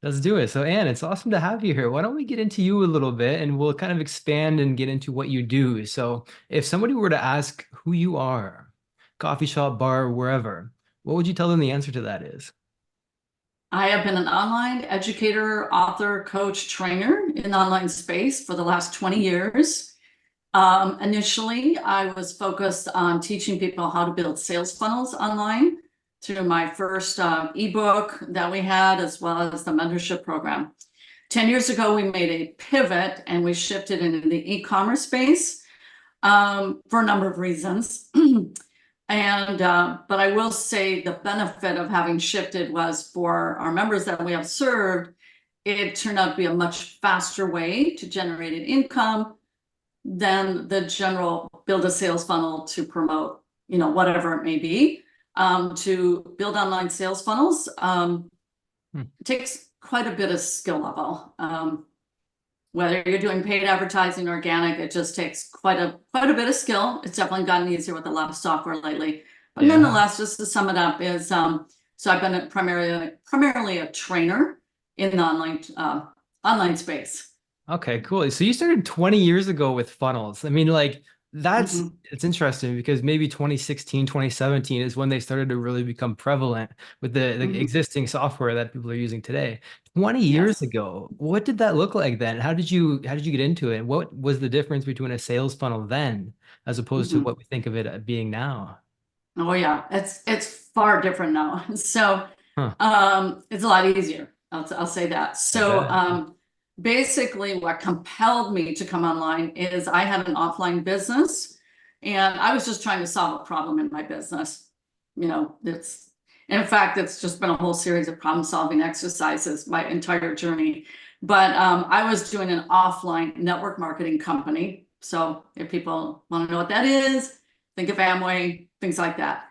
Let's do it. So, Anne, it's awesome to have you here. Why don't we get into you a little bit and we'll kind of expand and get into what you do. So, if somebody were to ask who you are, coffee shop, bar, wherever, what would you tell them the answer to that is? I have been an online educator, author, coach, trainer in the online space for the last 20 years. Initially, I was focused on teaching people how to build sales funnels online through my first ebook that we had, as well as the mentorship program. 10 years ago, we made a pivot and we shifted into the e-commerce space for a number of reasons. But I will say the benefit of having shifted was for our members that we have served, it turned out to be a much faster way to generate an income than the general build a sales funnel to promote, whatever it may be. To build online sales funnels Hmm. it takes quite a bit of skill level. Whether you're doing paid advertising, organic, it just takes quite a bit of skill. It's definitely gotten easier with a lot of software lately. But Yeah. nonetheless, just to sum it up, is so I've been primarily a trainer in the online space. Okay, cool. So you started 20 years ago with funnels. I mean, like Mhm. it's interesting because maybe 2016, 2017 is when they started to really become prevalent with the Mhm. existing software that people are using today. 20 years Yes. ago, what did that look like then? How did you get into it? What was the difference between a sales funnel then as opposed to Mhm. what we think of it being now? Oh yeah, it's far different now. So Huh. it's a lot easier. I'll say that. I So bet. basically what compelled me to come online is I had an offline business and I was just trying to solve a problem in my business. It's in fact it's just been a whole series of problem solving exercises my entire journey. But I was doing an offline network marketing company. So if people want to know what that is, think of Amway, things like that.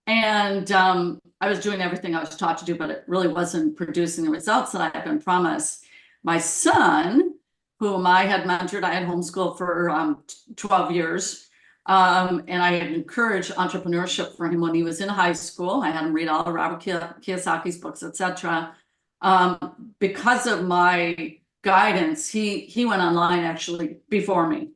And I was doing everything I was taught to do, but it really wasn't producing the results that I had been promised. My son, whom I had mentored, I had homeschooled for 12 years. And I had encouraged entrepreneurship for him when he was in high school. I had him read all of Robert Kiyosaki's books, etc. Because of my guidance, he went online actually before me.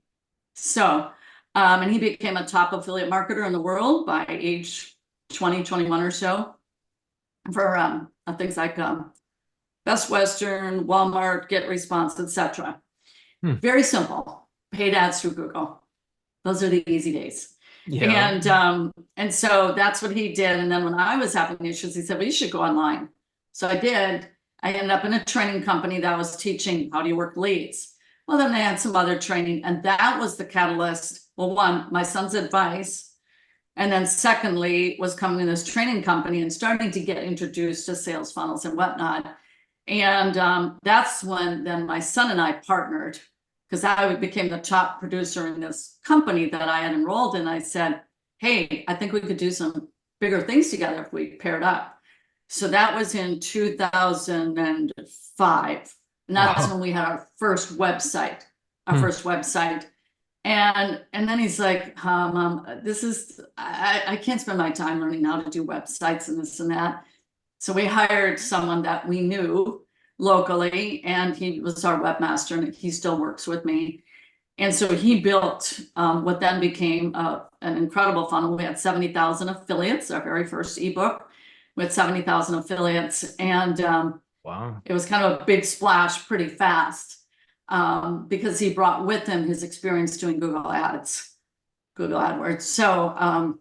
So, and he became a top affiliate marketer in the world by age 20, 21 or so for things like Best Western, Walmart, Get Response, etc. Hmm. Very simple. Paid ads through Google. Those are the easy days. Yeah. And so that's what he did. And then when I was having issues, he said, well, you should go online. So I did. I ended up in a training company that was teaching how do you work leads. Well, then they had some other training, and that was the catalyst. Well, one, my son's advice. And then secondly, was coming in this training company and starting to get introduced to sales funnels and whatnot. And that's when then my son and I partnered because I became the top producer in this company that I had enrolled in. I said, hey, I think we could do some bigger things together if we paired up. So that was in 2005. And that's Wow. when we had our first website, our Hmm. first website. And then he's like, this is I can't spend my time learning how to do websites and this and that. So we hired someone that we knew locally, and he was our webmaster, and he still works with me. And so he built what then became an incredible funnel. We had 70,000 affiliates, our very first ebook. We had 70,000 affiliates, and Wow. it was kind of a big splash pretty fast because he brought with him his experience doing Google Ads, Google AdWords. So,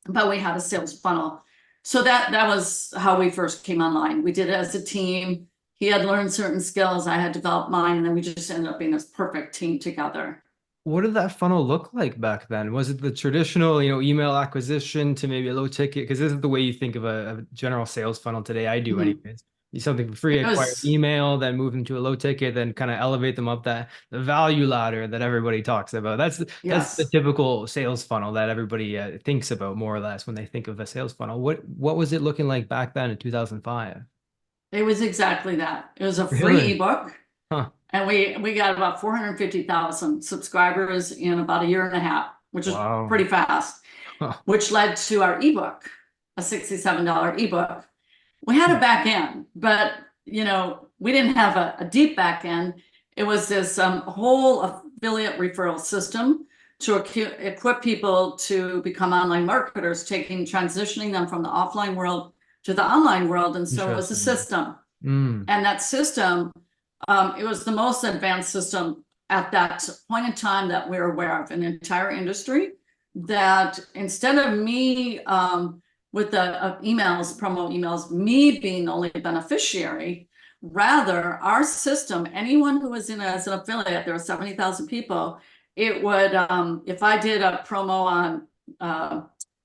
but we had a sales funnel. So that was how we first came online. We did it as a team. He had learned certain skills, I had developed mine, and then we just ended up being this perfect team together. What did that funnel look like back then? Was it the traditional, email acquisition to maybe a low ticket? Because this is the way you think of a general sales funnel today. I do Mhm. anyways. You something for free, It acquire was, email, then move them to a low ticket, then kind of elevate them up that the value ladder that everybody talks about. That's the yes, typical sales funnel that everybody thinks about more or less when they think of a sales funnel. What was it looking like back then in 2005? it was exactly that. It was a free Really? ebook. Huh. And we got about 450,000 subscribers in about a year and a half, which is Wow. pretty fast, Huh. which led to our ebook, a $67 ebook. We had a back end, but we didn't have a deep back end. It was this whole affiliate referral system to equip people to become online marketers, transitioning them from the offline world to the online world. And so it was a Interesting. system. Mm, And that system, it was the most advanced system at that point in time that we're aware of in the entire industry. That instead of me with the emails, promo emails, me being the only beneficiary, rather our system, anyone who was in as an affiliate, there were 70,000 people, it would, if I did a promo on,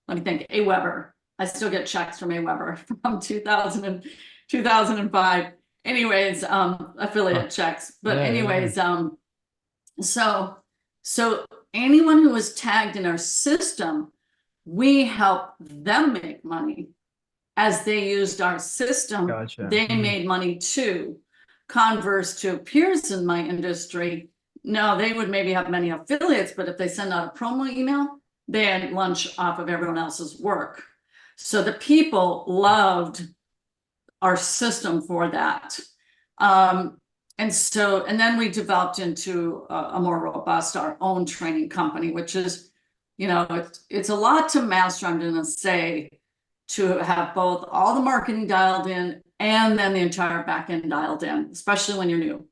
let me think, AWeber, I still get checks from AWeber from 2005. Anyways, huh. affiliate checks. But Yeah, yeah, yeah. anyways, so so anyone who was tagged in our system, we help them make money. As they used our system, Gotcha. they Mm. made money too. Converse to peers in my industry, no, they would maybe have many affiliates, but if they send out a promo email, they had lunch off of everyone else's work. So the people loved our system for that. And then we developed into a more robust, our own training company, which is, it's a lot to master, I'm going to say, to have both all the marketing dialed in and then the entire back end dialed in, especially when you're new.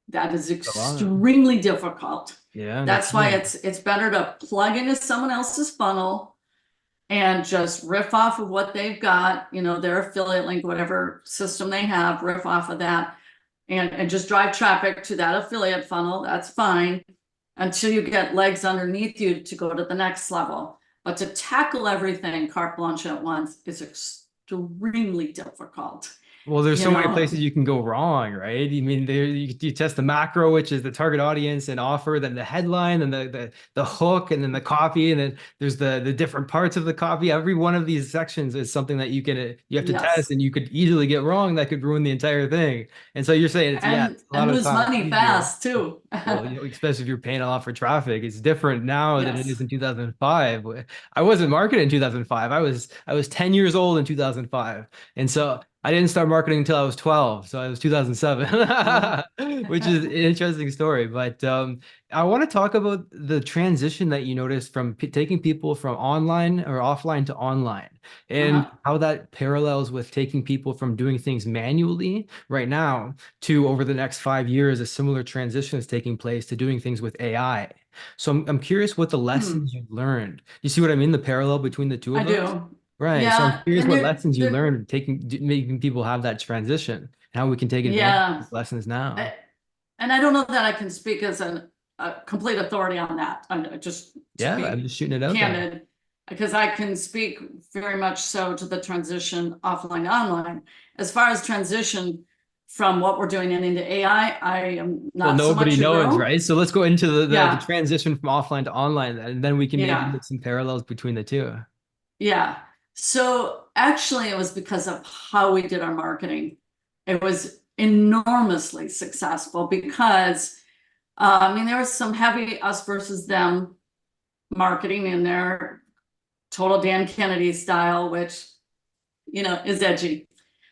That is A lot. extremely difficult. Yeah, that's That's why right. it's better to plug into someone else's funnel and just riff off of what they've got, their affiliate link, whatever system they have, riff off of that and just drive traffic to that affiliate funnel. That's fine until you get legs underneath you to go to the next level. But to tackle everything carte blanche at once is extremely difficult. Well, there's You so many know, places you can go wrong, right? I mean, you test the macro, which is the target audience and offer, then the headline, and the hook, and then the copy, and then there's the different parts of the copy. Every one of these sections is something that you have to test, yes. and you could easily get wrong that could ruin the entire thing. And so you're saying And it's a lot and of the lose time money easier. fast too. Well, especially if you're paying a lot for traffic, it's different now than it is Yes. in 2005. I wasn't marketing in 2005. I was 10 years old in 2005. And so I didn't start marketing until I was 12. So I was 2007, Oh. which is an interesting story. But I want to talk about the transition that you noticed from taking people from online or offline to online and Uh-huh. how that parallels with taking people from doing things manually right now to over the next 5 years, a similar transition is taking place to doing things with AI. So I'm curious what the Hmm. lessons you learned. You see what I mean? The parallel between the two I of those? do. Right. So I'm Yeah. curious And what they're, lessons you they're, learned making people have that transition, and how we can take advantage of yeah. these lessons now. I- And I don't know that I can speak as a complete authority on that. Just to Yeah, I'm be just shooting it out there. candid, because I can speak very much so to the transition offline to online. As far as transition from what we're doing and into AI, I am Well, not so nobody much a knows, girl. right? So let's go into the Yeah, transition from offline to online, and then we can maybe yeah, make some parallels between the two. yeah. So actually, it was because of how we did our marketing. It was enormously successful because, I mean, there was some heavy us versus them marketing in there, total Dan Kennedy style, which, is edgy.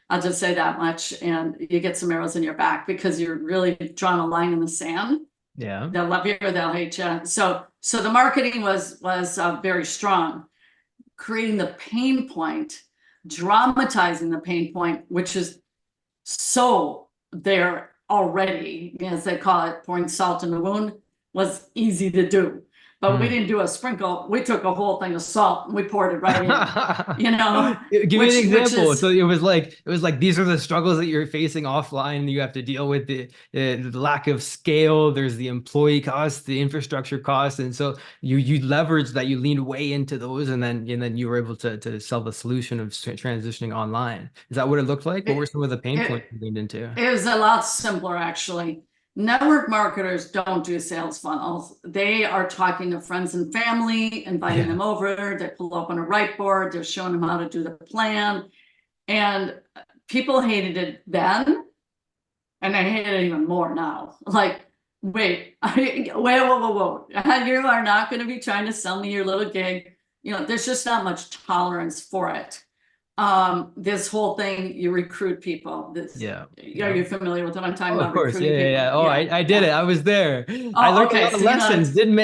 I'll just say that much. And you get some arrows in your back because you're really drawing a line in the sand. Yeah. They'll love you or they'll hate you. So the marketing was very strong, creating the pain point, dramatizing the pain point, which is so there already, as they call it, pouring salt in the wound, was easy to do. But we Hmm. didn't do a sprinkle. We took a whole thing of salt and we poured it right in, you know, Give me an which example. So is, it was like these are the struggles that you're facing offline. You have to deal with the lack of scale. There's the employee costs, the infrastructure costs, and so you leverage that. You leaned way into those, and then you were able to sell the solution of transitioning online. Is that what it looked like? What were it, some of the pain points it, you leaned into? it was a lot simpler actually. Network marketers don't do sales funnels. They are talking to friends and family, inviting Yeah. them over. They pull open a whiteboard. They're showing them how to do the plan. And people hated it then, and I hate it even more now. Like, wait, wait, whoa. You are not going to be trying to sell me your little gig. There's just not much tolerance for it. This whole thing, you recruit people. This, Yeah. are Yeah. you familiar with what I'm talking Oh, of about? course. Yeah, Recruiting yeah, people. yeah. Oh, Yeah, I did yeah. it. I was there. I Oh, learned a okay. lot of So you know, lessons. Didn't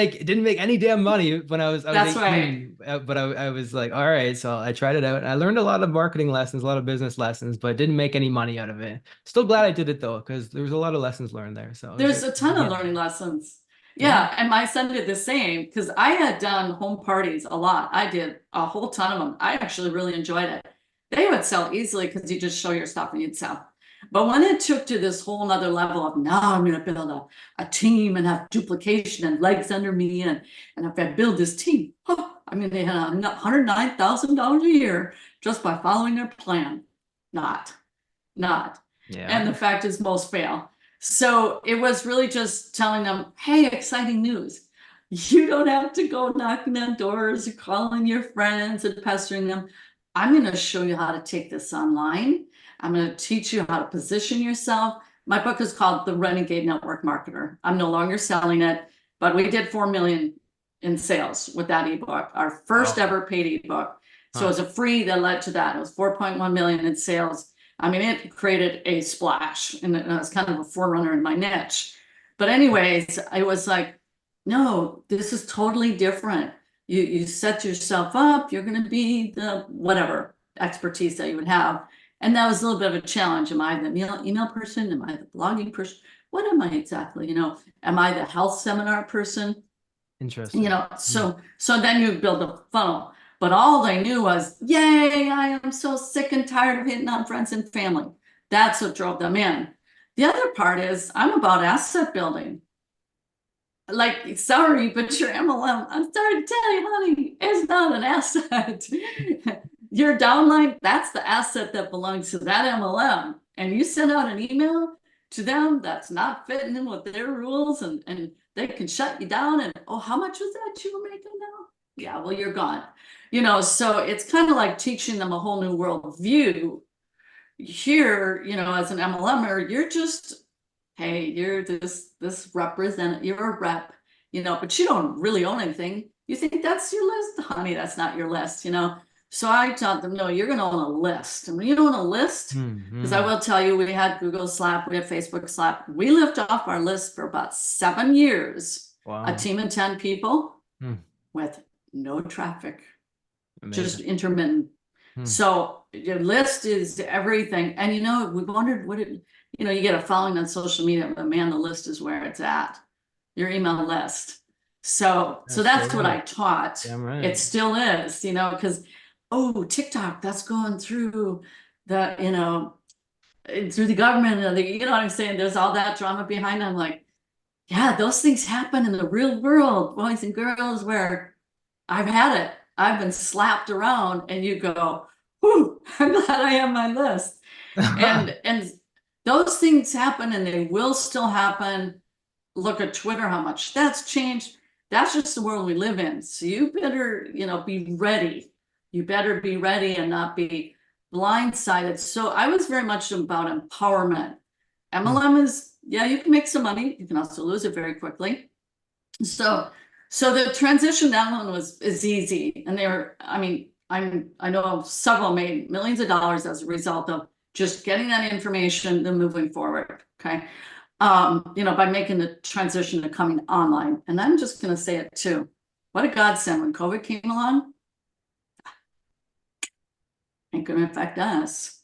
make any damn money when I was that's right. 18. But I was like, all right. So I tried it out. I learned a lot of marketing lessons, a lot of business lessons, but didn't make any money out of it. Still glad I did it though, because there was a lot of lessons learned there. So it was There's a a ton of learning beginning. lessons. Yeah. Yeah, and my son did the same because I had done home parties a lot. I did a whole ton of them. I actually really enjoyed it. They would sell easily because you just show your stuff and you'd sell. But when it took to this whole nother level of now I'm going to build a team and have duplication and legs under me, and if I build this team, huh, I mean, they had $109,000 a year just by following their plan. Not not. Yeah. And the fact is, most fail. So it was really just telling them, hey, exciting news. You don't have to go knocking on doors or calling your friends and pestering them. I'm going to show you how to take this online. I'm going to teach you how to position yourself. My book is called The Renegade Network Marketer. I'm no longer selling it, but we did 4 million in sales with that ebook, our first Wow. ever paid ebook. So it Huh. was a free that led to that. It was 4.1 million in sales. I mean, it created a splash, and it was kind of a forerunner in my niche. But anyways, I was like, no, this is totally different. You set yourself up, you're going to be the whatever expertise that you would have. And that was a little bit of a challenge. Am I the email person? Am I the blogging person? What am I exactly? Am I the health seminar person? Interesting. Hmm. So then you build a funnel. But all they knew was, yay, I am so sick and tired of hitting on friends and family. That's what drove them in. The other part is I'm about asset building. Like, sorry, but your MLM, I'm sorry to tell you, honey, it's not an asset. Your downline, that's the asset that belongs to that MLM. And you send out an email to them that's not fitting in with their rules, and they can shut you down. And oh, how much was that you were making now? Yeah, well, you're gone. So it's kind of like teaching them a whole new world view. Here, as an MLMer, you're just, hey, you're this represent, you're a rep, but you don't really own anything. You think that's your list? Honey, that's not your list. So I taught them, no, you're going to own a list. And when you own a list, because I Hmm. will tell you, we had Google Slap, we had Facebook Slap. We lived off our list for about 7 years, a Wow. team of 10 people Hmm. with no traffic, just Amazing. intermittent. Hmm. So your list is everything. And we wondered you get a following on social media, but man, the list is where it's at, your email list. So That's so that's what right. I taught. Damn It right. still is, because, oh, TikTok, that's going through the, through the government, and you know what I'm saying? There's all that drama behind it. I'm like, yeah, those things happen in the real world, boys and girls, where I've had it. I've been slapped around, and you go, whew, I'm glad I have my list. And those things happen, and they will still happen. Look at Twitter, how much that's changed. That's just the world we live in. So you better, be ready. You better be ready and not be blindsided. So I was very much about empowerment. Hmm. MLM is, yeah, you can make some money. You can also lose it very quickly. So, so the transition, that one is easy, and I mean, I know several made millions of dollars as a result of just getting that information, then moving forward. Okay, by making the transition to coming online. And I'm just going to say it too. What a godsend when COVID came along. Ain't going to affect us,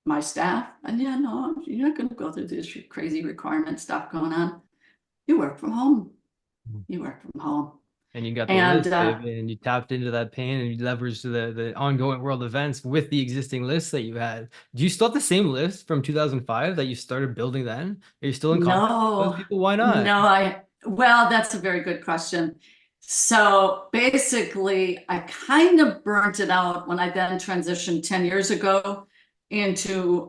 my staff. And yeah, no, you're not going to go through this crazy requirement stuff going on. You work from home. You work from home. And you got the And list, baby, and you tapped into that pain and you leveraged the ongoing world events with the existing lists that you had. Do you still have the same list from 2005 that you started building then? Are you still in contact with those no, people? Why not? no, well, that's a very good question. So basically, I kind of burnt it out when I then transitioned 10 years ago into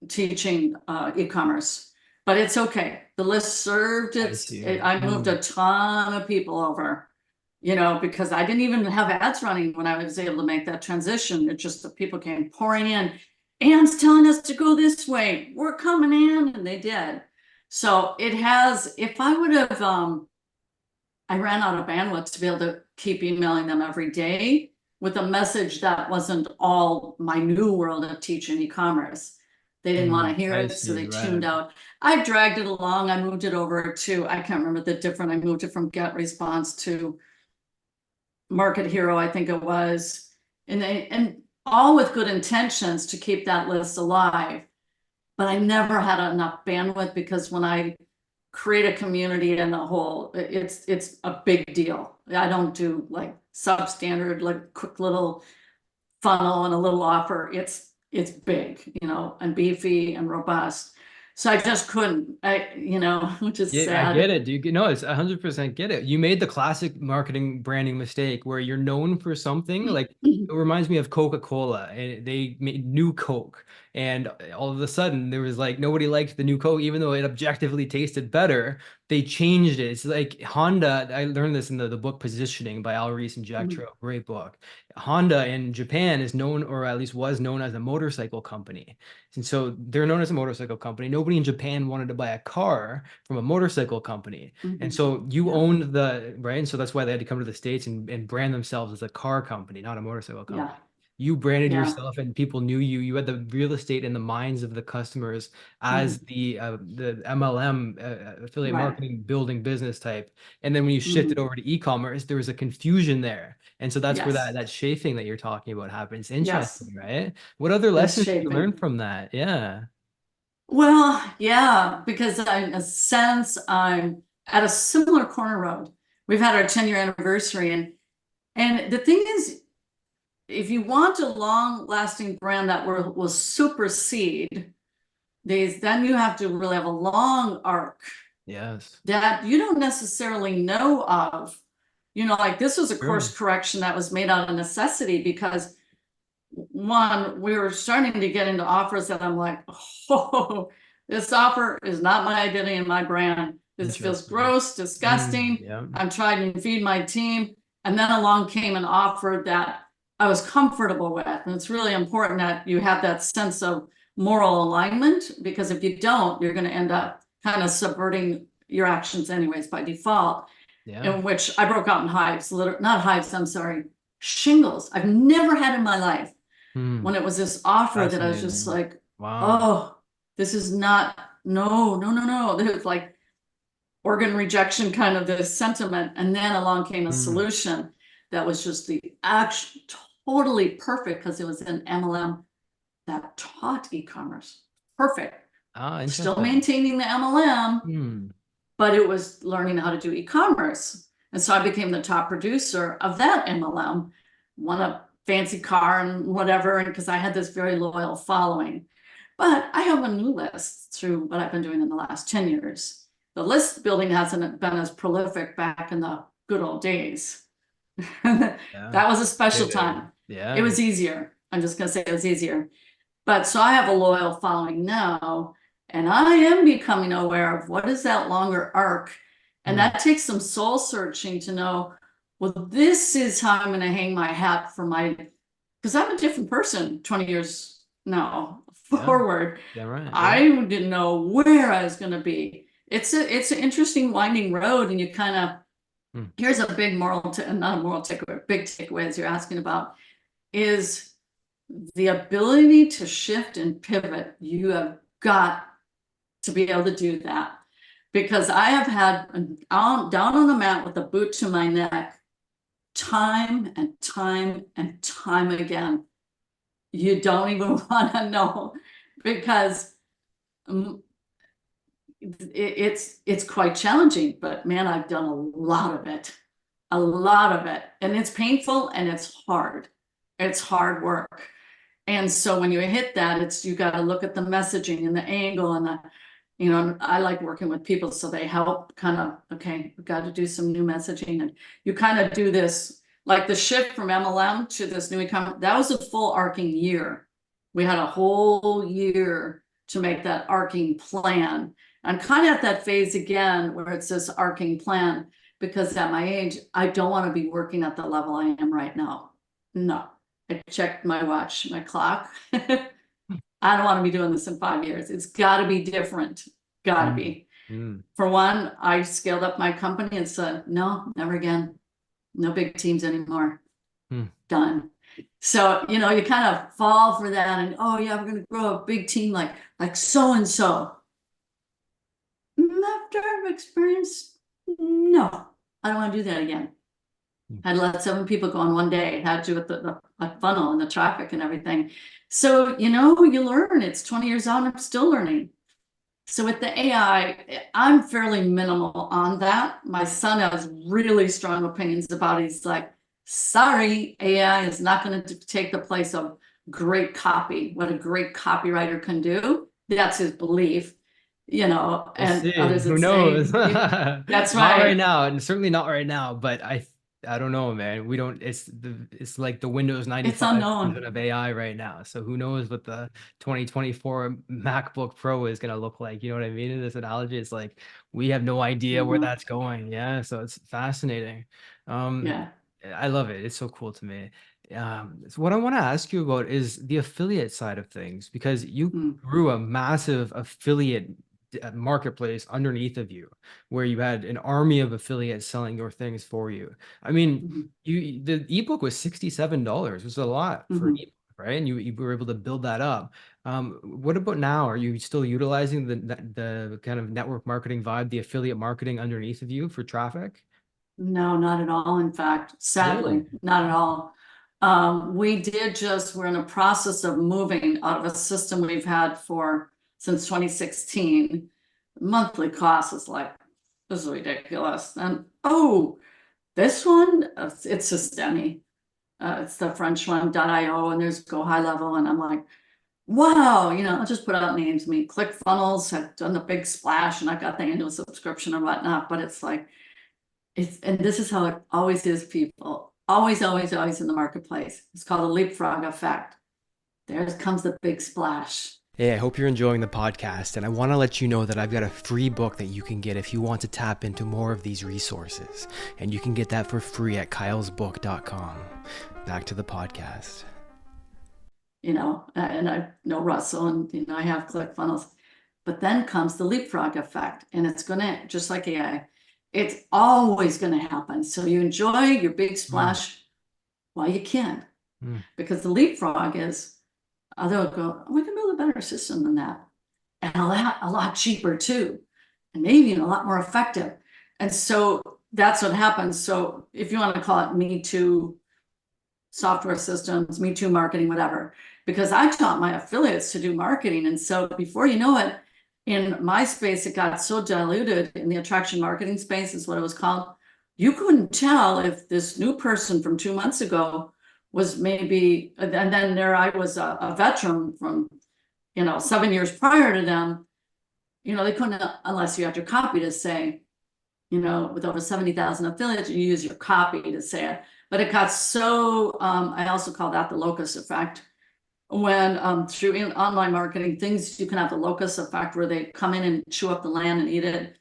teaching e-commerce. But it's okay. The list served I see. I moved Hmm. a ton of people over, because I didn't even have ads running when I was able to make that transition. It just the people came pouring in. Ann's telling us to go this way. We're coming in, and they did. So it has, if I would have I ran out of bandwidth to be able to keep emailing them every day. with a message that wasn't all my new world of teaching e-commerce. They didn't want to hear I it, so see, they right. tuned out. I dragged it along. I moved it over to, I can't remember the different, I moved it from Get Response to Market Hero, I think it was. And all with good intentions to keep that list alive. But I never had enough bandwidth, because when I create a community and the whole, it's a big deal. I don't do like substandard, like quick little funnel and a little offer. It's big, and beefy and robust. So I just couldn't, which is Yeah, I get sad. it, dude. No, it's 100% get it. You made the classic marketing branding mistake where you're known for something. Like it reminds me of Coca-Cola, and they made new Coke, and all of a sudden there was like nobody liked the new Coke, even though it objectively tasted better. They changed it. It's like Honda. I learned this in the book Positioning by Al Reese and Jack Tro. Great book. Honda in Japan is known, or at least was known, as a motorcycle company. And so they're known as a motorcycle company. Nobody in Japan wanted to buy a car from a motorcycle company. And Mhm. so you Yeah, owned the, right? And so that's why they had to come to the States and brand themselves as a car company, not a motorcycle yeah, company. You branded yeah. yourself and people knew you. You had the real estate in the minds of the customers as Mhm. the MLM, affiliate Right. marketing building business type. And then when you shifted Mhm. over to e-commerce, there was a confusion there. And so that's where Yes, that chafing that you're talking about happens. yes, Interesting, right? What other it's lessons did you learn shaping. from that? Yeah. Well, yeah, because in a sense, I'm at a similar corner road. We've had our 10-year anniversary, and the thing is, if you want a long-lasting brand that will supersede these, then you have to really have a long arc Yes. that you don't necessarily know of. Like this was a True. course correction that was made out of necessity, because one, we were starting to get into offers that I'm like, oh, this offer is not my identity and my brand. This feels Interesting. gross, disgusting. Yeah. I'm trying to feed my team. And then along came an offer that I was comfortable with. And it's really important that you have that sense of moral alignment, because if you don't, you're going to end up kind of subverting your actions anyways by default, Yeah. in which I broke out in hives, not hives, I'm sorry, shingles I've never had in my life, Hmm. when it was this offer that I was just Fascinating. like, Wow. oh, this is not, no, no, no, no. It was like organ rejection, kind of this sentiment. And then along came a Hmm. solution that was just the action, totally perfect, because it was an MLM that taught e-commerce. Perfect. Ah, Still interesting. maintaining the MLM, Hmm. but it was learning how to do e-commerce. And so I became the top producer of that MLM, won a fancy car and whatever, and because I had this very loyal following. But I have a new list through what I've been doing in the last 10 years. The list building hasn't been as prolific back in the good old days. That Yeah. was a special Pivot. time. It Yeah. was easier. I'm just going to say it was easier. But so I have a loyal following now, and I am becoming aware of what is that longer arc. And Hmm. that takes some soul searching to know, well, this is how I'm going to hang my hat for my, because I'm a different person 20 years now Yeah. forward. Yeah. Right. I Right. didn't know where I was going to be. It's an interesting winding road, and you kind of, Hmm. here's a big moral, not a moral takeaway, big takeaway as you're asking about, is the ability to shift and pivot. You have got to be able to do that, because I have had down on the mat with a boot to my neck time and time and time again. You don't even want to know, because um, it's quite challenging, but man, I've done a lot of it, and it's painful and it's hard. It's hard work. And so when you hit that, you got to look at the messaging and the angle and I like working with people, so they help kind of, okay, we've got to do some new messaging, and you kind of do this, like the shift from MLM to this new e-commerce. That was a full arcing year. We had a whole year to make that arcing plan. I'm kind of at that phase again where it's this arcing plan, because at my age, I don't want to be working at the level I am right now. No, I checked my watch, my clock. I don't want to be doing this in 5 years. It's got to be different. Got to Hmm. be. Hmm. For one, I scaled up my company and said, no, never again. No big teams anymore. Hmm. done. So, you kind of fall for that and, oh yeah, we're going to grow a big team like so and so. After I've experienced, no, I don't want to do that again. Hmm. Had let 7 people go in one day, had to do with the funnel and the traffic and everything. So, you learn. It's 20 years out and I'm still learning. So with the AI, I'm fairly minimal on that. My son has really strong opinions about it. He's like, sorry, AI is not going to take the place of great copy, what a great copywriter can do. That's his belief, We'll and see. others Who would knows? say, Not that's right right. now, and certainly not right now. But I don't know, man. We don't. It's like the Windows It's 95 version unknown. of AI right now. So who knows what the 2024 MacBook Pro is gonna look like? You know what I mean? In this analogy, it's like we have no idea where Mhm. that's going. Yeah. So it's fascinating. Um, Yeah. I love it. It's so cool to me. So what I want to ask you about is the affiliate side of things because you Mm. grew a massive affiliate marketplace underneath of you where you had an army of affiliates selling your things for you. I mean, Mhm. the ebook was $67, which is a lot for an Mhm. ebook, right? And you were able to build that up. What about now? Are you still utilizing the kind of network marketing vibe, the affiliate marketing underneath of you for traffic? No, not at all. In fact, Really? sadly, not at all. We're in the process of moving out of a system we've had for since 2016. Monthly cost is like, this is ridiculous. And oh, this one, it's Systemi. It's the French one, .io, and there's Go High Level. And I'm like, wow, I'll just put out names. I mean, ClickFunnels have done the big splash and I got the annual subscription or whatnot, but it's like, and this is how it always is, people. Always, always, always in the marketplace. It's called a leapfrog effect. There comes the big splash. Hey, I hope you're enjoying the podcast, and I want to let you know that I've got a free book that you can get if you want to tap into more of these resources. And you can get that for free at kylesbook.com. Back to the podcast. And I know Russell and, I have ClickFunnels. But then comes the leapfrog effect, and it's going to, just like AI, it's always going to happen. So you enjoy your big Mm, splash while you can, mm, because the leapfrog is, they'll go, we can build a better system than that. And a lot cheaper too, and maybe even a lot more effective. And so that's what happens. So if you want to call it Me Too software systems, Me Too marketing, whatever, because I taught my affiliates to do marketing. And so before you know it, in my space, it got so diluted in the attraction marketing space, is what it was called. You couldn't tell if this new person from 2 months ago was maybe, and then there I was a veteran from 7 years prior to them. They couldn't, unless you had your copy to say, with over 70,000 affiliates, you use your copy to say it. But it got so, I also call that the locus effect. When through online marketing, things, you can have the locus effect where they come in and chew up the land and eat it.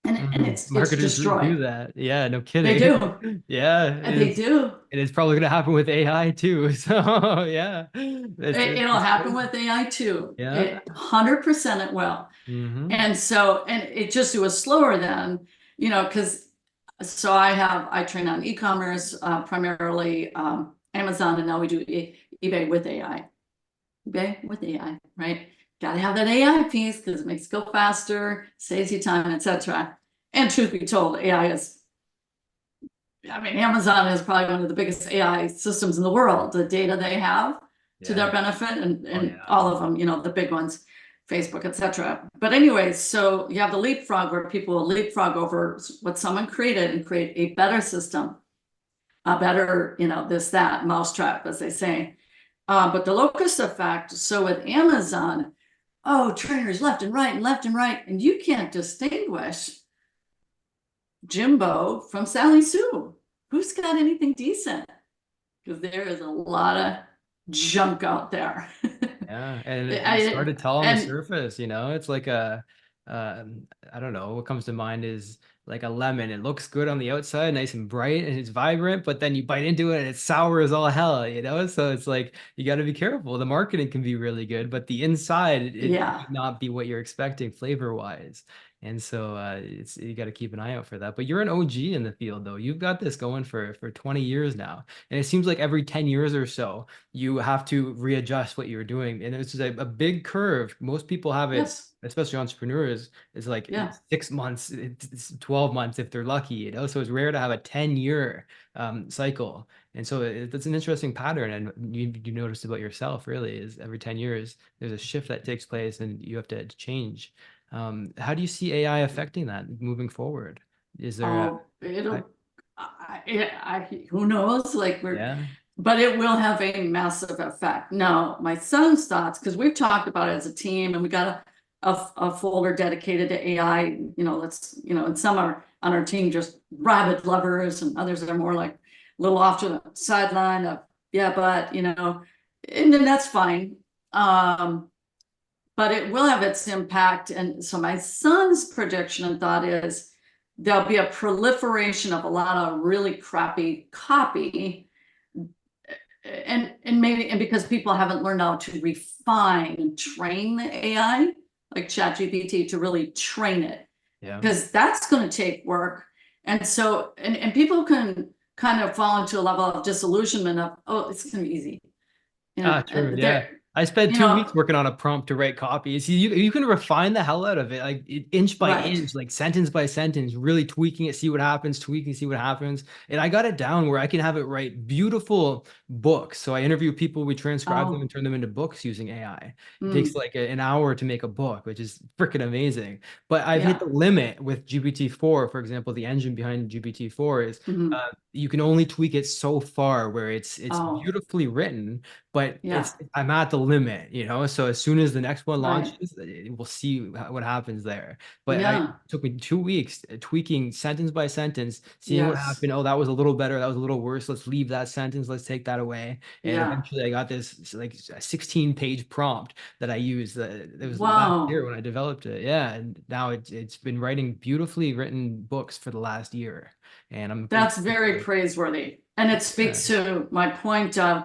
And mm. it's Marketers do destroyed. that. Yeah, no They do. kidding. Yeah, They do. it's probably gonna happen with AI too. So yeah, It'll it's happen crazy. with AI too. Yeah. 100% it will. Mm-hmm. And it was slower then, because so I train on e-commerce, primarily Amazon, and now we do eBay with AI. eBay with AI, right? Got to have that AI piece because it makes it go faster, saves you time, etc. And truth be told, AI is, I mean, Amazon is probably one of the biggest AI systems in the world. The data they have to Yeah. their benefit, and, Oh and yeah. all of them, the big ones, Facebook, etc. But anyways, so you have the leapfrog where people will leapfrog over what someone created and create a better system, a better, this, that, mousetrap, as they say. But the locust effect, so with Amazon, oh, trainers left and right and left and right, and you can't distinguish Jimbo from Sally Sue. Who's got anything decent? Because there is a lot of junk out there. Yeah, and it's hard I, to tell on the and surface, you know. It's like a, I don't know, what comes to mind is like a lemon. It looks good on the outside, nice and bright, and it's vibrant, but then you bite into it and it's sour as all hell, you know? So it's like you got to be careful. The marketing can be really good, but the inside it Yeah. might not be what you're expecting flavor wise. And so it's you got to keep an eye out for that. But you're an OG in the field though. You've got this going for 20 years now. And it seems like every 10 years or so, you have to readjust what you're doing. And it's a big curve. Most people have it, Yes. especially entrepreneurs, is like Yeah. 6 months, it's 12 months if they're lucky, you know? So it's rare to have a 10-year cycle. And so that's an interesting pattern. And you notice about yourself really is every 10 years, there's a shift that takes place and you have to change. How do you see AI affecting that moving forward? Is there a, Oh, who knows? Like yeah, but it will have a massive effect. Now, my son's thoughts, because we've talked about it as a team, and we got a folder dedicated to AI. And some are on our team just rabid lovers, and others that are more like a little off to the sideline of, yeah, but and then that's fine. But it will have its impact. And so my son's prediction and thought is there'll be a proliferation of a lot of really crappy copy. And because people haven't learned how to refine and train the AI, like ChatGPT, to really train it, yeah. because that's going to take work. And so, and people can kind of fall into a level of disillusionment of, oh, it's going to be easy. Ah, true. Yeah. There, I spent you 2 weeks know, working on a prompt to write copy. See, you can refine the hell out of it, like inch by right. inch, like sentence by sentence, really tweaking it, see what happens, tweaking, see what happens. And I got it down where I can have it write beautiful books. So I interview people, we transcribe them and Oh, turn them into books using AI. It takes mm, like an hour to make a book, which is freaking amazing. But I've hit yeah. the limit with GPT-4, for example. The engine behind GPT-4 is Mhm. you can only tweak it so far where it's Oh, beautifully written, but yeah, I'm at the limit, you know. So as soon as the next one right. launches, we'll see what happens there. But it Yeah, took me 2 weeks tweaking sentence by sentence, seeing what yes, happened. Oh, that was a little better. That was a little worse. Let's leave that sentence. Let's take that away. And yeah. eventually, I got this like a 16-page prompt that I used. It was last year Wow. when I developed it. Yeah, and now it's been writing beautifully written books for the last year, and I'm That's very praiseworthy. And it yeah, speaks to my point of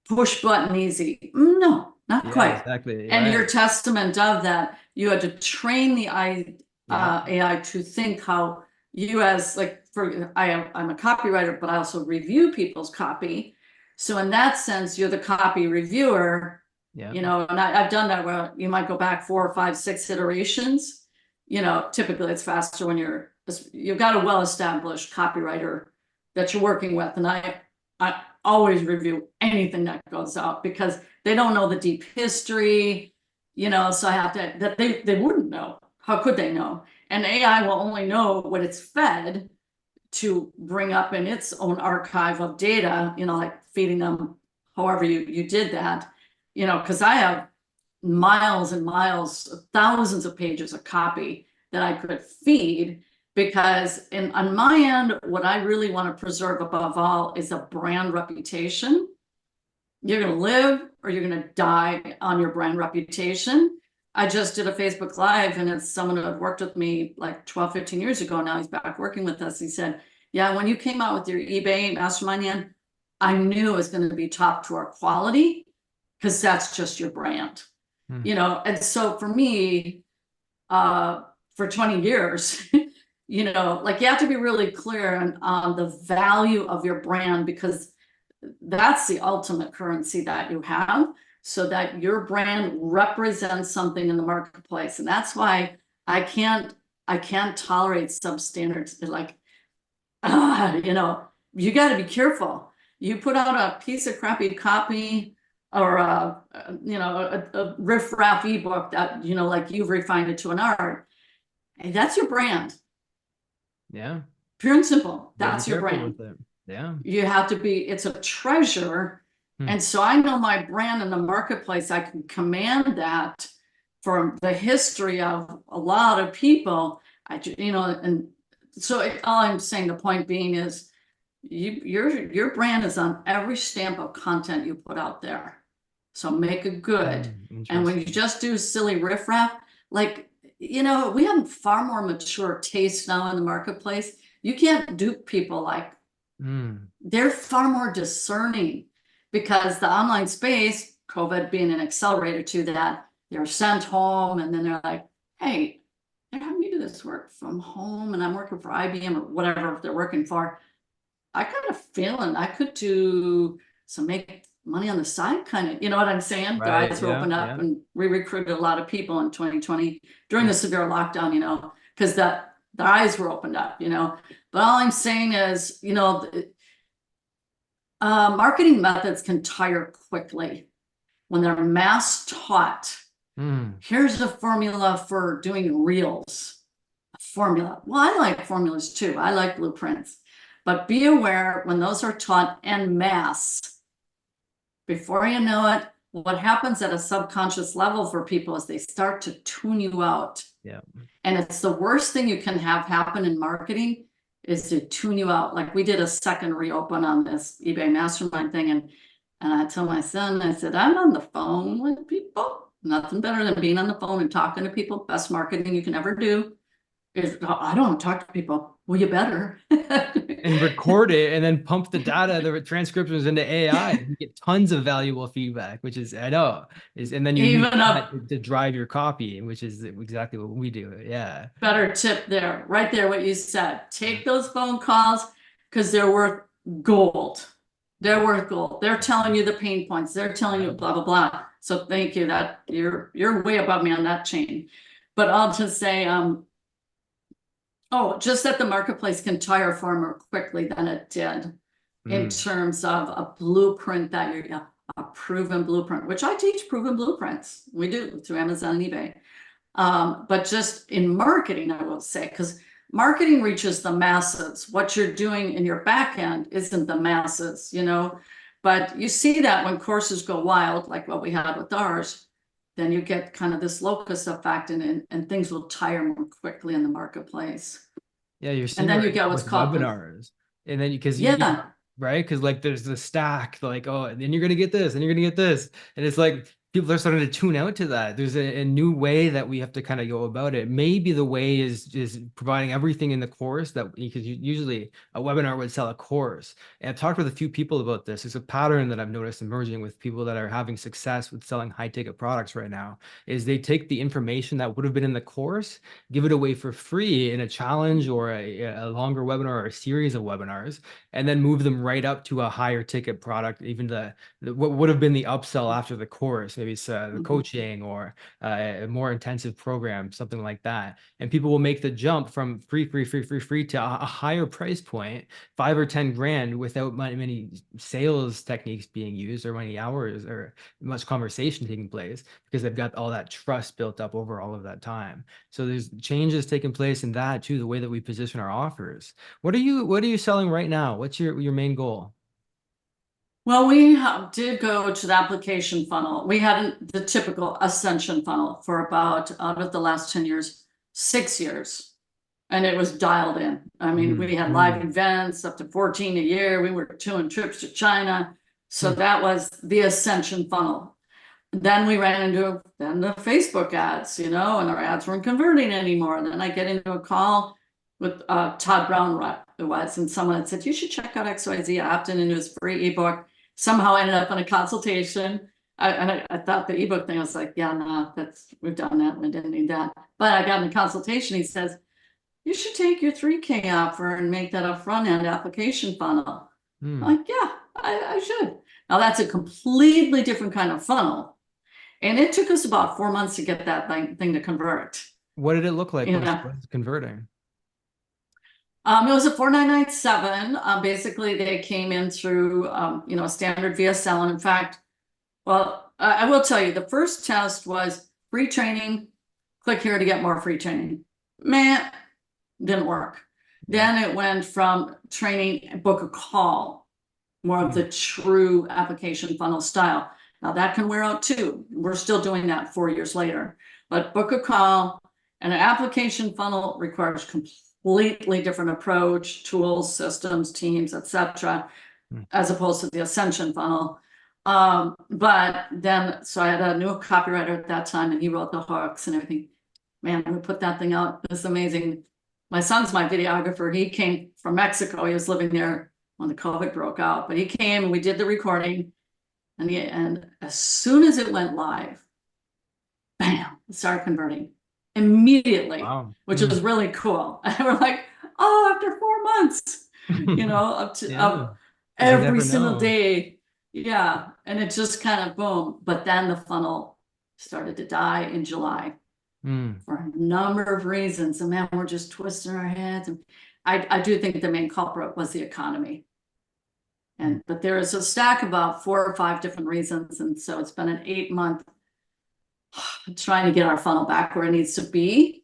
push button easy. No, not yeah, quite. exactly. And your Right. testament of that, you had to train the Yeah. AI to think how you as like I'm a copywriter, but I also review people's copy. So in that sense, you're the copy reviewer, Yeah. and I've done that where you might go back 4 or 5, 6 iterations. Typically it's faster when you've got a well-established copywriter that you're working with. And I always review anything that goes out because they don't know the deep history, so I have to, that they wouldn't know. How could they know? And AI will only know what it's fed to bring up in its own archive of data, like feeding them however you did that, because I have miles and miles, thousands of pages of copy that I could feed, because on my end, what I really want to preserve above all is a brand reputation. You're going to live or you're going to die on your brand reputation. I just did a Facebook Live, and it's someone who had worked with me like 12, 15 years ago. Now he's back working with us. He said, yeah, when you came out with your eBay mastermind, I knew it was going to be top drawer quality because that's just your brand. Hmm. And so for me, for 20 years, like you have to be really clear on the value of your brand, because that's the ultimate currency that you have, so that your brand represents something in the marketplace. And that's why I can't tolerate substandards. They're like, you got to be careful. You put out a piece of crappy copy, or a riff-raff ebook that like you've refined it to an art, and that's your brand. Yeah. Pure and simple, Got to be that's your careful brand. with it. Yeah. You have to be, it's a treasure. Hmm. And so I know my brand in the marketplace, I can command that from the history of a lot of people. And so all I'm saying, the point being is your brand is on every stamp of content you put out there. So make it good. Hmm. And when you Interesting. just do silly riffraff, like you know, we have far more mature taste now in the marketplace. You can't dupe people like Mm, they're far more discerning because the online space, COVID being an accelerator to that, they're sent home and then they're like, hey, they're having me do this work from home and I'm working for IBM or whatever they're working for. I kind of feeling I could do some make money on the side kind of, you know what I'm saying? Their right. eyes were Yeah. opened up Yeah. and we recruited a lot of people in 2020 during Yeah. the severe lockdown, you know, because the eyes were opened up, you know. But all I'm saying is, you know, marketing methods can tire quickly when they're mass taught. Mm, Here's the formula for doing reels. A formula. Well, I like formulas too. I like blueprints. But be aware when those are taught en masse, before you know it, what happens at a subconscious level for people is they start to tune you out. yeah. And it's the worst thing you can have happen in marketing is to tune you out. Like we did a second reopen on this eBay mastermind thing. And I told my son, I said, I'm on the phone with people. Nothing better than being on the phone and talking to people. Best marketing you can ever do is I don't want to talk to people. Well, you better. And record it and then pump the data, the transcriptions into AI. You get tons of valuable feedback, which is, I know, is, and then you use Even that a to drive your copy, which is exactly what we do. Yeah. better tip there, right there, what you said. Take those phone calls because they're worth gold. They're worth gold. They're telling you the pain points. They're telling you Yeah. blah blah blah. So thank you. That you're way above me on that chain. But I'll just say, oh, just that the marketplace can tire far more quickly than it did in Mm. terms of a blueprint that you're a proven blueprint, which I teach proven blueprints. We do through Amazon and eBay. But just in marketing, I will say, because marketing reaches the masses. What you're doing in your back end isn't the masses, you know. But you see that when courses go wild, like what we had with ours, then you get kind of this locus effect and things will tire more quickly in the marketplace. Yeah, you're And seeing it then you right get now what's with called the, webinars. And then because you yeah, right? Because like there's the stack, like, oh, and then you're gonna get this, and you're gonna get this. And it's like people are starting to tune out to that. There's a new way that we have to kind of go about it. Maybe the way is providing everything in the course that because usually a webinar would sell a course. And I've talked with a few people about this. It's a pattern that I've noticed emerging with people that are having success with selling high ticket products right now, is they take the information that would have been in the course, give it away for free in a challenge or a longer webinar or a series of webinars, and then move them right up to a higher ticket product, even the what would have been the upsell after the course. Maybe it's the mhm. coaching or a more intensive program, something like that. And people will make the jump from free to a higher price point, 5 or 10 grand, without many sales techniques being used or many hours or much conversation taking place because they've got all that trust built up over all of that time. So there's changes taking place in that too, the way that we position our offers. What are you selling right now? What's your main goal? Well, we did go to the application funnel. We had the typical ascension funnel for about, out of the last 10 years, 6 years. And it was dialed in. I mean, we Mm, had live mm, events up to 14 a year. We were doing trips to China. So mm, that was the ascension funnel. Then we ran into then the Facebook ads, you know, and our ads weren't converting anymore. And then I get into a call with Todd Brown, it was, and someone had said, you should check out XYZ. I opted into his free ebook. Somehow ended up in a consultation. I thought the ebook thing, I was like, yeah, no, we've done that. We didn't need that. But I got in a consultation. He says, you should take your 3K offer and make that a front end application funnel. I'm mm. like, yeah, I should. Now that's a completely different kind of funnel. And it took us about 4 months to get that thing to convert. What did it look like? You What's know, what's converting? it was a 4997. Basically, they came in through you know, standard VSL. And in fact, well, I will tell you, the first test was free training. Click here to get more free training. Man, didn't work. Yeah. Then it went from training, book a call, more of Mm, the true application funnel style. Now that can wear out too. We're still doing that 4 years later. But book a call and an application funnel requires completely different approach, tools, systems, teams, etc., mm. as opposed to the ascension funnel. But then, so I had a new copywriter at that time, and he wrote the hooks and everything. man, we put that thing out. It's amazing. My son's my videographer. He came from Mexico. He was living there when the COVID broke out, but he came and we did the recording. And as soon as it went live, bam, it started converting immediately, Wow. which Mm. was really cool. And we're like, oh, after 4 months, up to Yeah, because you every never single know. day. Yeah. And it just kind of boom. But then the funnel started to die in July Mm. for a number of reasons. And man, we're just twisting our heads. And I do think the main culprit was the economy. Mm. But there is a stack of about 4 or 5 different reasons. And so it's been an 8 month trying to get our funnel back where it needs to be.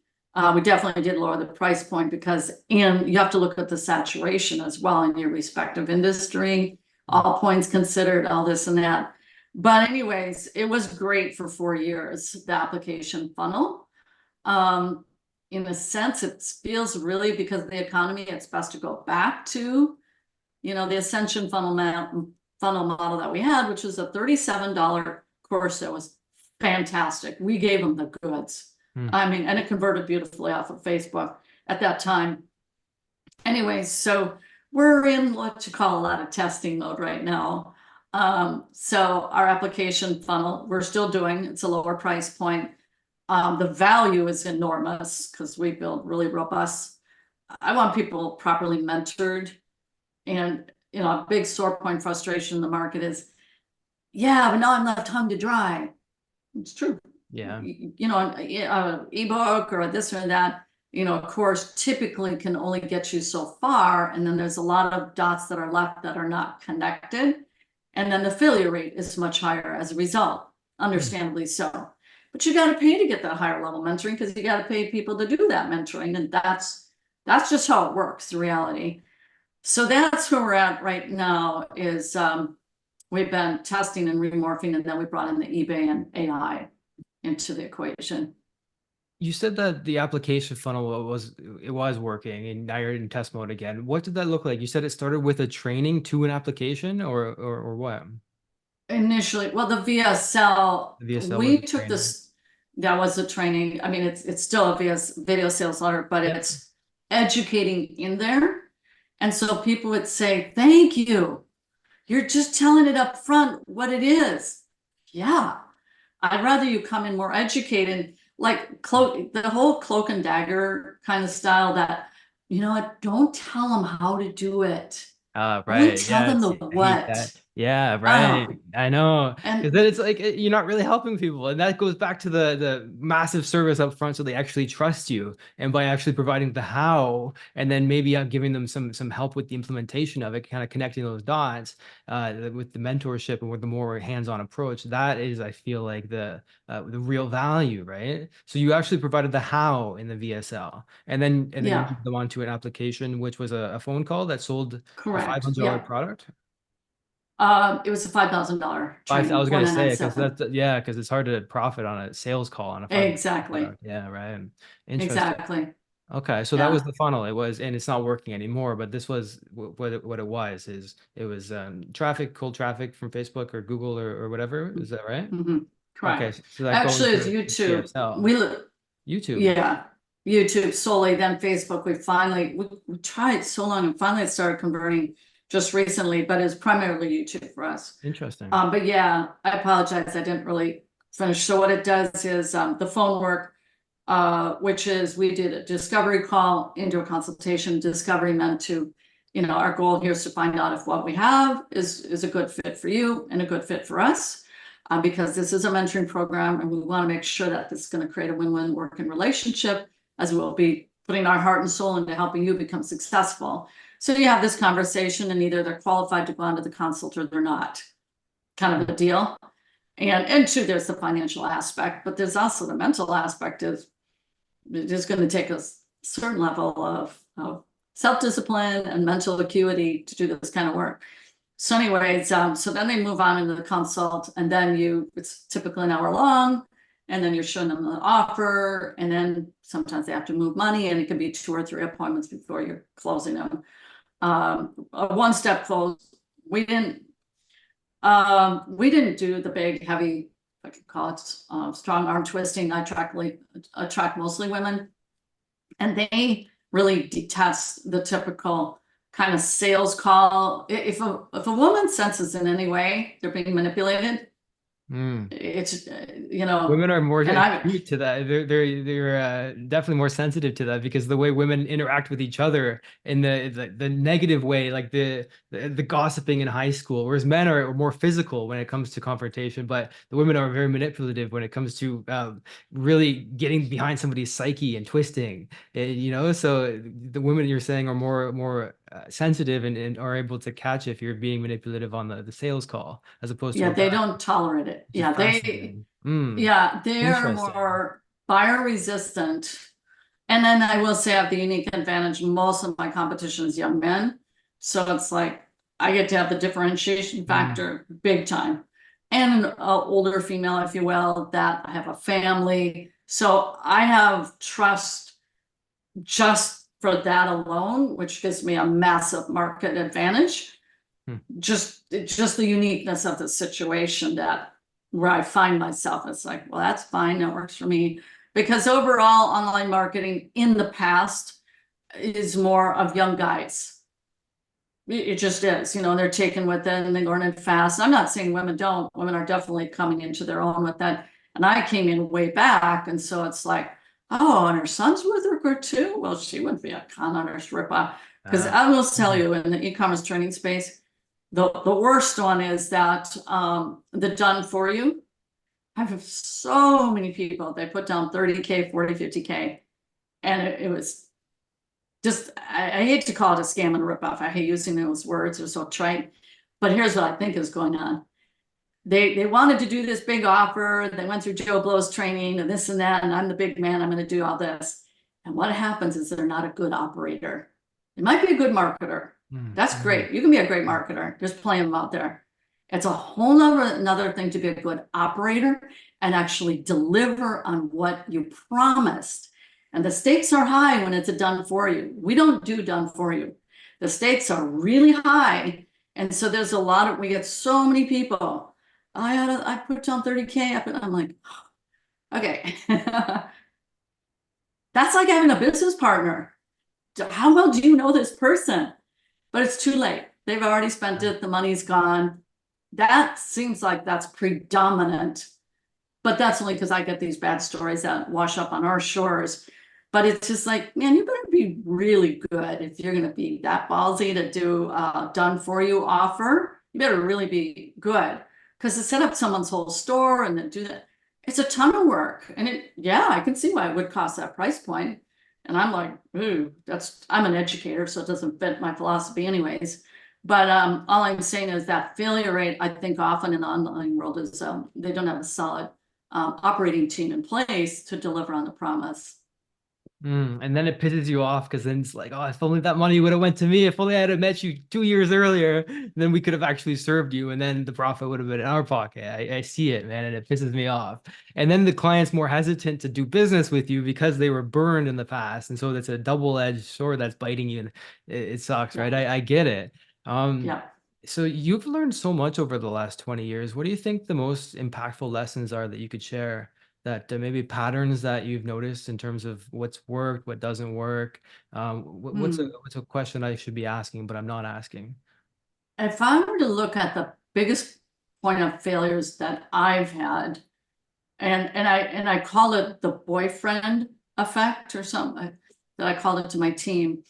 We definitely did lower the price point and you have to look at the saturation as well in your respective industry, Mm. all points considered, all this and that. But anyways, it was great for 4 years, the application funnel. In a sense, it feels really, because of the economy, it's best to go back to, the Ascension funnel model that we had, which was a $37 course that was fantastic. We gave them the goods. Mm. I mean, and it converted beautifully off of Facebook at that time. Anyways, so we're in what you call a lot of testing mode right now. So our application funnel, we're still doing, it's a lower price point. The value is enormous because we build really robust. I want people properly mentored. And, a big sore point frustration in the market is, yeah, but now I'm left hung to dry. It's true. Yeah. Ebook or this or that, of course, typically can only get you so far. And then there's a lot of dots that are left that are not connected. And then the failure rate is much higher as a result, Mm. understandably so. But you got to pay to get that higher level mentoring, because you got to pay people to do that mentoring. And that's just how it works, the reality. So that's where we're at right now is we've been testing and remorphing, and then we brought in the eBay and AI into the equation. You said that the application funnel was working, and now you're in test mode again. What did that look like? You said it started with a training to an application, or what? Initially, well, the VSL, The VSL was we the took training. this, that was the training. I mean, it's still a video sales letter, but Yeah. it's educating in there. And so people would say, thank you. You're just telling it up front what it is. Yeah. I'd rather you come in more educated, like the whole cloak and dagger kind of style that, what, don't tell them how to do it. Only Right. tell Yeah, them the I hate what. that. Yeah, right. Oh, I know. Because and then it's like you're not really helping people. And that goes back to the massive service up front so they actually trust you. And by actually providing the how, and then maybe giving them some help with the implementation of it, kind of connecting those dots with the mentorship and with the more hands-on approach, that is, I feel like the real value, right? So you actually provided the how in the VSL, and then you yeah, moved them onto an application, which was a phone call that sold a correct. $500 Yeah. product. It was a $5,000 Five. I training, was four gonna nine nine say because seven. yeah, because it's hard to profit on a sales call on a $500 Exactly. product. Yeah, right. Interesting. Exactly. Okay, so that was Yeah. the funnel. It was, and it's not working anymore. But this was what it was. Is it was traffic, cold traffic from Facebook or Google or whatever. Is that right? Hmm. Okay, Correct. so that going Actually, it's to YouTube. PSL, YouTube. Yeah, YouTube solely, then Facebook. We tried so long, and finally it started converting just recently, but it's primarily YouTube for us. Interesting. But yeah, I apologize. I didn't really finish. So what it does is the phone work, which is we did a discovery call into a consultation. Discovery meant to, our goal here is to find out if what we have is a good fit for you and a good fit for us. Because this is a mentoring program and we want to make sure that this is going to create a win-win working relationship, as we'll be putting our heart and soul into helping you become successful. So you have this conversation and either they're qualified to go on to the consult or they're not, kind of a deal. And two, there's the financial aspect, but there's also the mental aspect of it is going to take a certain level of self-discipline and mental acuity to do this kind of work. So anyways, so then they move on into the consult, and then it's typically an hour long, and then you're showing them the offer, and then sometimes they have to move money, and it can be 2 or 3 appointments before you're closing them. A one-step close. We didn't do the big heavy I could call it strong arm twisting. I attract mostly women, and they really detest the typical kind of sales call. If a woman senses in any way they're being manipulated, Mm. it's Women are more and I acute to that. They're definitely more sensitive to that because the way women interact with each other in the negative way, like the gossiping in high school, whereas men are more physical when it comes to confrontation, but the women are very manipulative when it comes to really getting behind somebody's psyche and twisting. So the women you're saying are more sensitive and are able to catch if you're being manipulative on the sales call as opposed to yeah, a they guy, don't tolerate it. which is Yeah, fascinating. Mm. they're Interesting. more buyer resistant. And then I will say I have the unique advantage, most of my competition is young men. So it's like I get to have the differentiation Mm. factor big time. And an older female, if you will, that I have a family. So I have trust just for that alone, which gives me a massive market advantage. Mm. Just the uniqueness of the situation that where I find myself, it's like, well, that's fine, that works for me. Because overall, online marketing in the past is more of young guys. It just is, they're taken with it and they learn it fast. I'm not saying women don't. Women are definitely coming into their own with that. And I came in way back, and so it's like, oh, and her son's with her too. Well, she wouldn't be a con artist ripoff. Because Ah. I will tell Mhm. you, in the e-commerce training space, the worst one is that the done for you. I have so many people, they put down 30K, 40, 50K. And it was just, I hate to call it a scam and a ripoff. I hate using those words, they're so trite. But here's what I think is going on. They wanted to do this big offer. They went through Joe Blow's training and this and that, and I'm the big man, I'm going to do all this. And what happens is they're not a good operator. They might be a good marketer. Mm. That's Mhm. great. You can be a great marketer. There's plenty of them out there. It's a whole another thing to be a good operator and actually deliver on what you promised. And the stakes are high when it's a done for you. We don't do done for you. The stakes are really high. And so there's we get so many people. I put down 30K. I'm like, okay. That's like having a business partner. How well do you know this person? But it's too late. They've already spent it. The money's gone. That seems like that's predominant, but that's only because I get these bad stories that wash up on our shores. But it's just like, man, you better be really good if you're going to be that ballsy to do a done for you offer. You better really be good, because to set up someone's whole store and then do that, it's a ton of work. And yeah, I can see why it would cost that price point. And I'm like, ooh, I'm an educator, so it doesn't fit my philosophy anyways. But all I'm saying is that failure rate, I think often in the online world is they don't have a solid operating team in place to deliver on the promise. Mm. And then it pisses you off because then it's like, oh, if only that money would have went to me. If only I had met you 2 years earlier, then we could have actually served you, and then the profit would have been in our pocket. I see it, man, and it pisses me off. And then the client's more hesitant to do business with you because they were burned in the past, and so that's a double-edged sword that's biting you. And it sucks, Yeah, right? I get it. Um, yeah. so you've learned so much over the last 20 years. What do you think the most impactful lessons are that you could share? That maybe patterns that you've noticed in terms of what's worked, what doesn't work. Hmm. What's a question I should be asking, but I'm not asking? If I were to look at the biggest point of failures that I've had, and I call it the boyfriend effect or something that I called it to my team,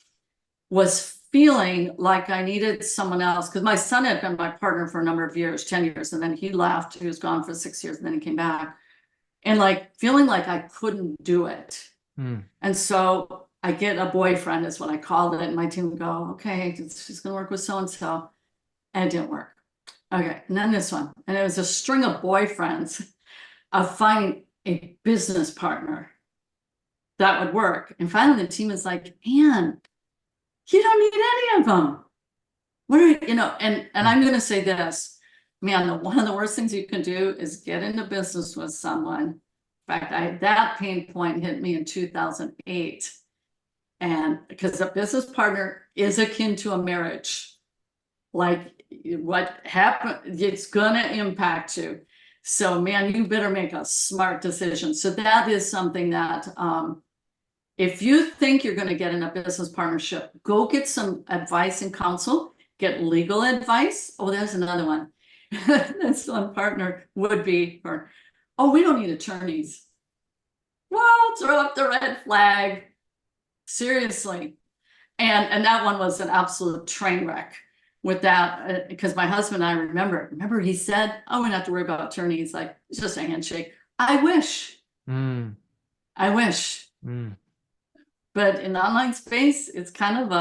was feeling like I needed someone else, because my son had been my partner for a number of years, 10 years, and then he left. He was gone for 6 years, and then he came back. And like feeling like I couldn't do it. Hmm. And so I get a boyfriend, is what I called it. And my team would go, okay, she's going to work with so and so. And it didn't work. Okay. And then this one. And it was a string of boyfriends of finding a business partner that would work. And finally, the team is like, Ann, you don't need any of them. What are and Hmm. I'm going to say this, man, one of the worst things you can do is get into business with someone. In fact, that pain point hit me in 2008. And because a business partner is akin to a marriage, like what happened, it's gonna impact you. So man, you better make a smart decision. So that is something that if you think you're going to get in a business partnership, go get some advice and counsel, get legal advice. Oh, there's another one. This one partner would be for, oh, we don't need attorneys. Well, throw up the red flag. Seriously. And that one was an absolute train wreck with that, because my husband and I remember he said, oh, we don't have to worry about attorneys. Like, it's just a handshake. I wish. Mm, I wish. mm. But in the online space, it's kind of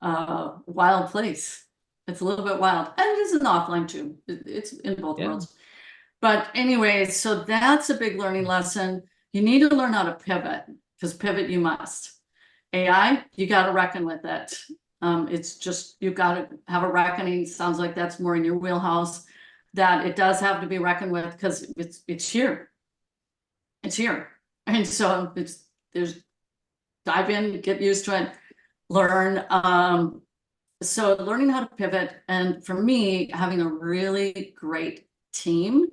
a wild place. It's a little bit wild. And it is an offline too. It's in both Yeah. worlds. But anyway, so that's a big learning lesson. You need to learn how to pivot, because pivot you must. AI, you got to reckon with it. It's just, you've got to have a reckoning. Sounds like that's more in your wheelhouse, that it does have to be reckoned with, because it's here. It's here. And so there's dive in, get used to it, learn. So learning how to pivot, and for me, having a really great team.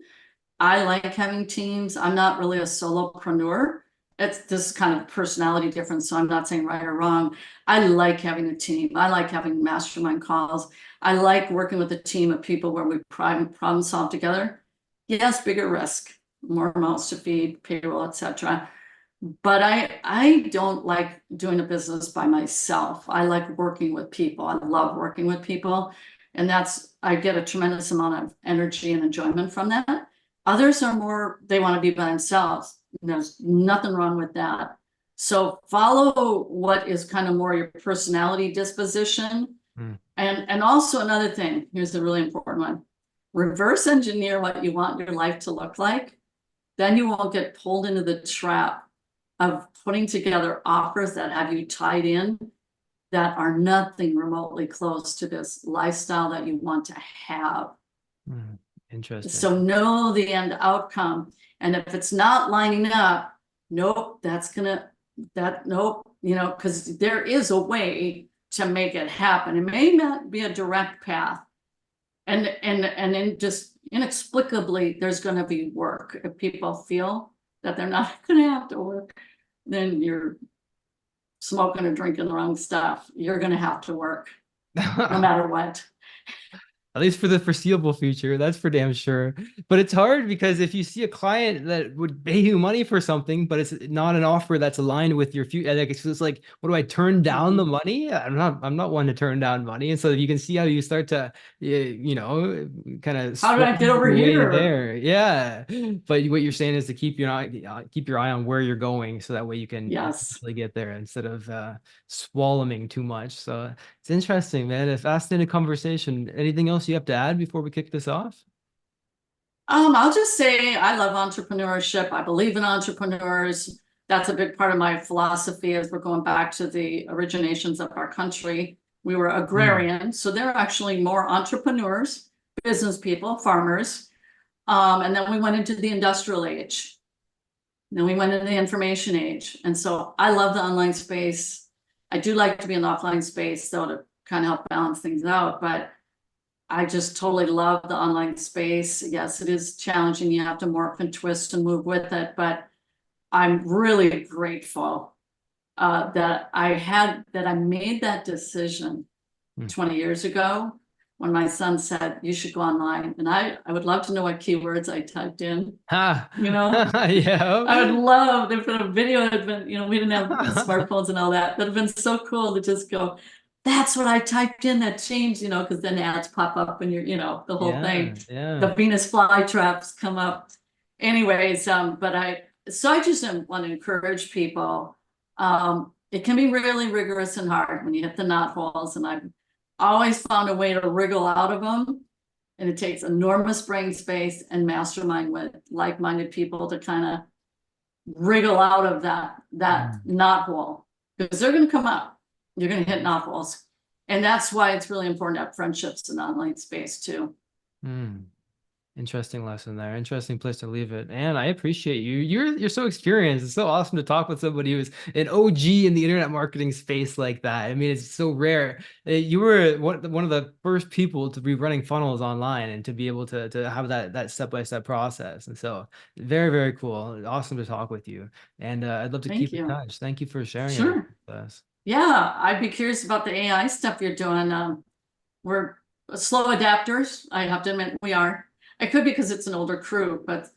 I like having teams. I'm not really a solopreneur. It's this kind of personality difference, so I'm not saying right or wrong. I like having a team. I like having mastermind calls. I like working with a team of people where we problem solve together. Yes, bigger risk, more mouths to feed, payroll, etc. But I don't like doing a business by myself. I like working with people. I love working with people. And I get a tremendous amount of energy and enjoyment from that. Others are more, they want to be by themselves. There's nothing wrong with that. So follow what is kind of more your personality disposition. Mm. And also another thing, here's the really important one. Reverse engineer what you want your life to look like. Then you won't get pulled into the trap of putting together offers that have you tied in that are nothing remotely close to this lifestyle that you want to have. Mm. Interesting. So know the end outcome. And if it's not lining up, nope, nope, because there is a way to make it happen. It may not be a direct path. And then just inexplicably, there's going to be work. If people feel that they're not going to have to work, then you're smoking or drinking the wrong stuff. You're going to have to work no matter what. At least for the foreseeable future, that's for damn sure. But it's hard because if you see a client that would pay you money for something, but it's not an offer that's aligned with your future, like it's like, what do I turn down the money? I'm not one to turn down money. And so you can see how you start to, kind of How did I get over your way here? there. Yeah. But what you're saying is to keep your eye on where you're going, so that way you can Yes. eventually get there instead of swallowing too much. So it's interesting, man. A fascinating conversation. Anything else you have to add before we kick this off? I'll just say I love entrepreneurship. I believe in entrepreneurs. That's a big part of my philosophy as we're going back to the originations of our country. We were Mm, agrarian, so they're actually more entrepreneurs, business people, farmers. And then we went into the industrial age. Then we went into the information age. And so I love the online space. I do like to be in the offline space, though, to kind of help balance things out. But I just totally love the online space. Yes, it is challenging. You have to morph and twist and move with it. But I'm really grateful that I made that decision mm. 20 years ago when my son said, you should go online. And I would love to know what keywords I typed in, Ha. you know? Yeah. I would love if a video had been, we didn't have smartphones and all that. That'd have been so cool to just go, that's what I typed in that changed, because then ads pop up and the whole thing. Yeah, yeah. The Venus flytraps come up. Anyways, so I just want to encourage people. It can be really rigorous and hard when you hit the knot holes, and I've always found a way to wriggle out of them. And it takes enormous brain space and mastermind with like-minded people to kind of wriggle out of that Mm, knot hole, because they're going to come up. You're going to hit knot holes. And that's why it's really important to have friendships in online space too. mm. Interesting lesson there. Interesting place to leave it. And I appreciate you. You're so experienced. It's so awesome to talk with somebody who's an OG in the internet marketing space like that. I mean, it's so rare. You were one of the first people to be running funnels online and to be able to have that step-by-step process. And so very, very cool. Awesome to talk with you. And I'd love to Thank keep in you. touch. Thank you for sharing everything Sure. with us. Yeah, I'd be curious about the AI stuff you're doing. We're slow adapters. I have to admit we are. It could be because it's an older crew, but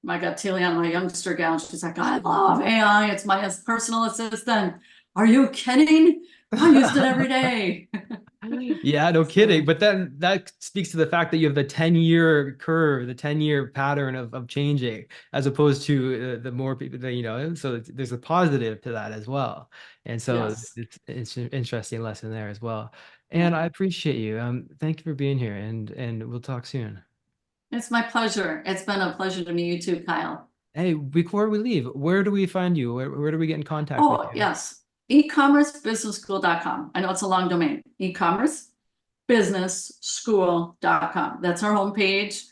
my God, Tiliana, my youngster gal, she's like, I love AI. It's my personal assistant. Are you kidding? I used it every day. Yeah, no kidding. So But then that speaks to the fact that you have the 10-year curve, the 10-year pattern of changing, as opposed to the more people that, so there's a positive to that as well. And so yes, it's an interesting lesson there as well. yeah. And I appreciate you. Thank you for being here and we'll talk soon. It's my pleasure. It's been a pleasure to meet you too, Kyle. Hey, before we leave, where do we find you? Where do we get in contact with Oh, you? yes. E-commercebusinessschool.com. I know it's a long domain. E-commercebusinessschool.com. That's our homepage.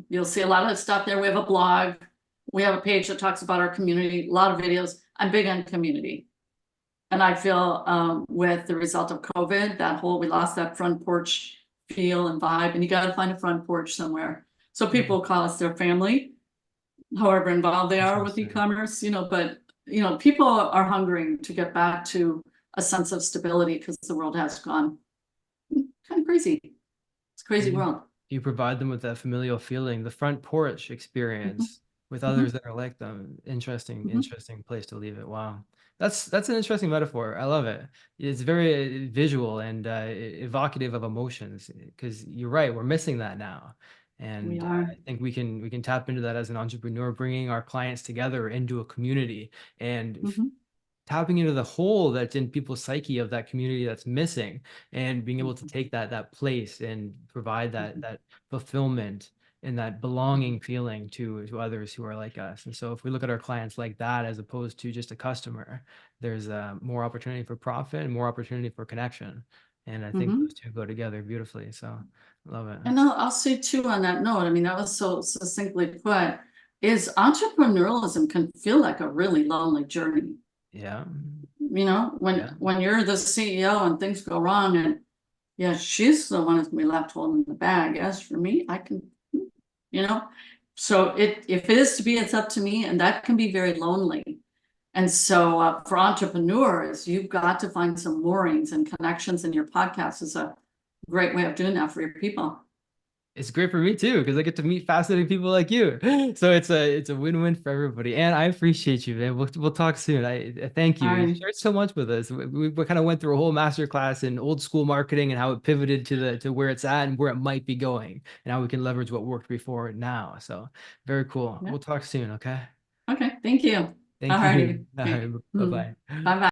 You'll see a lot of stuff there. We have a blog. We have a page that talks about our community, a lot of videos. I'm big on community. And I feel with the result of COVID, we lost that front porch feel and vibe, and you got to find a front porch somewhere. So Hmm, people call us their family, however involved they are with interesting. e-commerce, but people are hungering to get back to a sense of stability because the world has gone kind of crazy. It's a crazy And world. you provide them with that familial feeling, the front porch Mhm, experience with others mhm, that are like them. Interesting, mhm. interesting place to leave it. Wow. That's an interesting metaphor. I love it. It's very visual and evocative of emotions because you're right, we're missing that now. We And are. I think we can tap into that as an entrepreneur, bringing our clients together into a community and Mhm, tapping into the hole that's in people's psyche of that community that's missing and being able to mhm, take that place and provide that mhm, that fulfillment and that belonging feeling to others who are like us. And so if we look at our clients like that as opposed to just a customer, there's more opportunity for profit and more opportunity for connection. And I think those mhm. two go together beautifully. So I love it. And I'll say too on that note, I mean, that was so succinctly put, is entrepreneurialism can feel like a really lonely journey. Yeah. When Yeah. you're the CEO and things go wrong, and yeah, she's the one who's gonna be left holding the bag. As for me, I can, you know. So if it is to be, it's up to me, and that can be very lonely. And so for entrepreneurs, you've got to find some moorings and connections, and your podcast is a great way of doing that for your people. It's great for me too because I get to meet fascinating people like you. So it's a win-win for everybody. And I appreciate you, man. We'll talk soon. I thank All you. You right. shared so much with us. We kind of went through a whole master class in old school marketing and how it pivoted to where it's at and where it might be going and how we can leverage what worked before now. So very cool. Yeah. We'll talk soon. Okay. Okay. Thank you. All Thank you. righty. All right. Okay. Bye-bye. Bye bye.